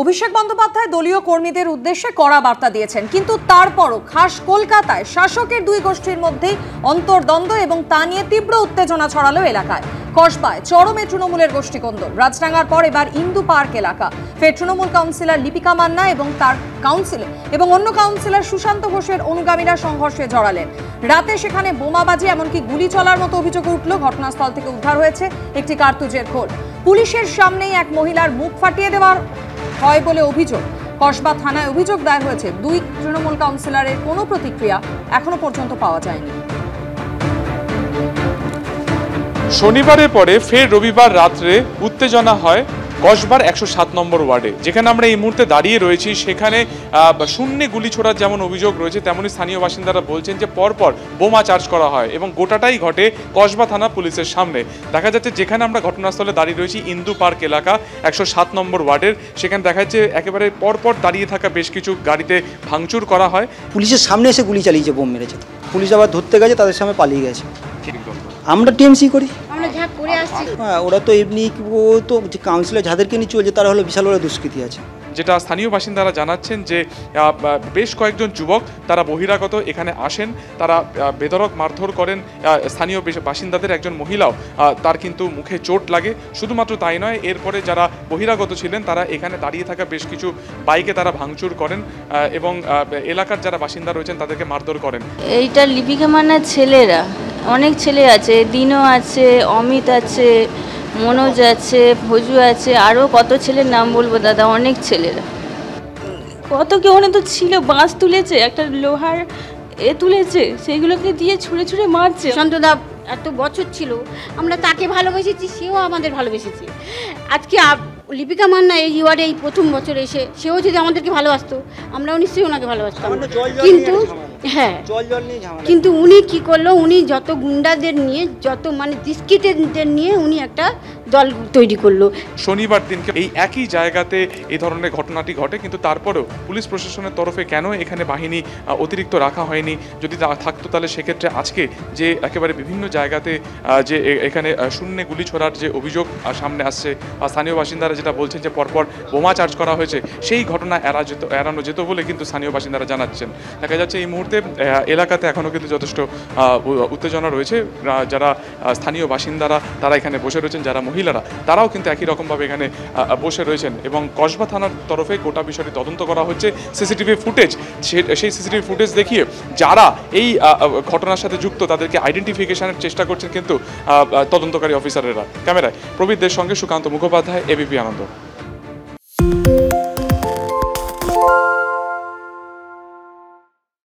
অভিষেক বন্দ্যোপাধ্যায় দলীয় কর্মীদের উদ্দেশ্যে কড়া বার্তা দিয়েছেন, কিন্তু তারপরও খাস কলকাতায় শাসকের দুই গোষ্ঠীর মধ্যেই অন্তর্দ্বন্দ্ব এবং তা নিয়ে তীব্র উত্তেজনা ছড়ালো এলাকায়। কসবায় চরমে তৃণমূলের গোষ্ঠীকন্দল, রাজডাঙ্গার পর এবার ইন্দু পার্ক এলাকা। ফের তৃণমূল কাউন্সিলর লিপিকা মান্না এবং তার কাউন্সিলর এবং অন্য কাউন্সিলর সুশান্ত ঘোষের অনুগামীরা সংঘর্ষে জড়ালেন। রাতে সেখানে বোমাবাজি এমনকি গুলি চলার মতো অভিযোগ উঠল। ঘটনাস্থল থেকে উদ্ধার হয়েছে একটি কার্তুজের খোল। পুলিশের সামনেই এক মহিলার মুখ ফাটিয়ে দেওয়ার হয় বলে অভিযোগ। কসবা থানায় অভিযোগ দায়ের হয়েছে। দুই তৃণমূল কাউন্সিলরের কোনো প্রতিক্রিয়া এখনো পর্যন্ত পাওয়া যায়নি। শনিবারের পরে ফের রবিবার রাত্রে উত্তেজনা হয় কসবার 107 নম্বর ওয়ার্ডে, যেখানে আমরা এই মুহূর্তে দাঁড়িয়ে রয়েছি। সেখানে শূন্যে গুলি ছোড়ার যেমন অভিযোগ রয়েছে, তেমনই স্থানীয় বাসিন্দারা বলছেন যে পরপর বোমা চার্জ করা হয় এবং গোটাটাই ঘটে কসবা থানা পুলিশের সামনে। দেখা যাচ্ছে যেখানে আমরা ঘটনাস্থলে দাঁড়িয়ে রয়েছি ইন্দু পার্ক এলাকা 107 নম্বর ওয়ার্ডের, সেখানে দেখা যাচ্ছে একেবারে পরপর দাঁড়িয়ে থাকা বেশ কিছু গাড়িতে ভাঙচুর করা হয়। পুলিশের সামনে এসে গুলি চালিয়েছে, বোম মেরেছে। পুলিশ আবার ধরতে গেছে, তাদের সামনে পালিয়ে গেছে। আমরা টিএমসি করি, হ্যাঁ। ওরা তো এমনি তো কাউন্সিলর যাদেরকে নিয়ে চলছে তারা হলো বিশাল বড় দুষ্কৃতী আছে। যেটা স্থানীয় বাসিন্দারা জানাচ্ছেন যে বেশ কয়েকজন যুবক তারা বহিরাগত এখানে আসেন, তারা বেধড়ক মারধর করেন স্থানীয় বাসিন্দাদের। একজন মহিলাও তার কিন্তু মুখে চোট লাগে। শুধুমাত্র তাই নয়, এরপরে যারা বহিরাগত ছিলেন তারা এখানে দাঁড়িয়ে থাকা বেশ কিছু বাইকে তারা ভাঙচুর করেন এবং এলাকার যারা বাসিন্দা রয়েছেন তাদেরকে মারধর করেন। এইটা লিপিকা মান্নার ছেলেরা, অনেক ছেলে আছে, দিনও আছে, অমিত আছে, মনোজ আছে, ভজু আছে, আরও কত ছেলের নাম বলবো দাদা, অনেক ছেলেরা। কত কেউ তো ছিল, বাঁশ তুলেছে, একটা লোহার তুলেছে, সেইগুলোকে দিয়ে ছুঁড়ে ছুঁড়ে মারছে। সন্তদা এত বছর ছিল, আমরা তাকে ভালোবেসেছি, সেও আমাদের ভালোবেসেছে। আজকে লিপিকা মান্না এই ওয়ার্ডে এই প্রথম বছর এসে সেও যদি আমাদেরকে ভালোবাসতো, আমরাও নিশ্চয়ই ওনাকে ভালোবাসতাম। কিন্তু হ্যাঁ, কিন্তু উনি কি করলো, উনি যত গুন্ডাদের নিয়ে, যত মানে দুষ্কৃতীদের নিয়ে উনি একটা দল তৈরি করলো। শনিবার দিনকে এই একই জায়গাতে এই ধরনের ঘটনাটি ঘটে, কিন্তু তারপরেও পুলিশ প্রশাসনের তরফে কেন এখানে বাহিনী অতিরিক্ত রাখা হয়নি? যদি থাকতো তাহলে সেক্ষেত্রে আজকে যে একেবারে বিভিন্ন জায়গাতে যে এখানে শূন্যে গুলি ছোড়ার যে অভিযোগ সামনে আসছে, স্থানীয় বাসিন্দারা যেটা বলছেন যে পরপর বোমা চার্জ করা হয়েছে, সেই ঘটনা এড়ানো যেত বলে কিন্তু স্থানীয় বাসিন্দারা জানাচ্ছেন। দেখা যাচ্ছে এই মুহূর্তে এলাকাতে এখনও কিন্তু যথেষ্ট উত্তেজনা রয়েছে। যারা স্থানীয় বাসিন্দারা তারা এখানে বসে রয়েছেন, যারা মহিলারা তারাও কিন্তু একই রকমভাবে এখানে বসে রয়েছেন এবং কসবা থানার তরফে গোটা বিষয়টি তদন্ত করা হচ্ছে। সিসিটিভি ফুটেজ, সেই সিসিটিভি ফুটেজ দেখিয়ে যারা এই ঘটনার সাথে যুক্ত তাদেরকে আইডেন্টিফিকেশনের চেষ্টা করছেন কিন্তু তদন্তকারী অফিসারেরা। ক্যামেরায় প্রবীরদের সঙ্গে সুকান্ত মুখোপাধ্যায়, এবিপি আনন্দ।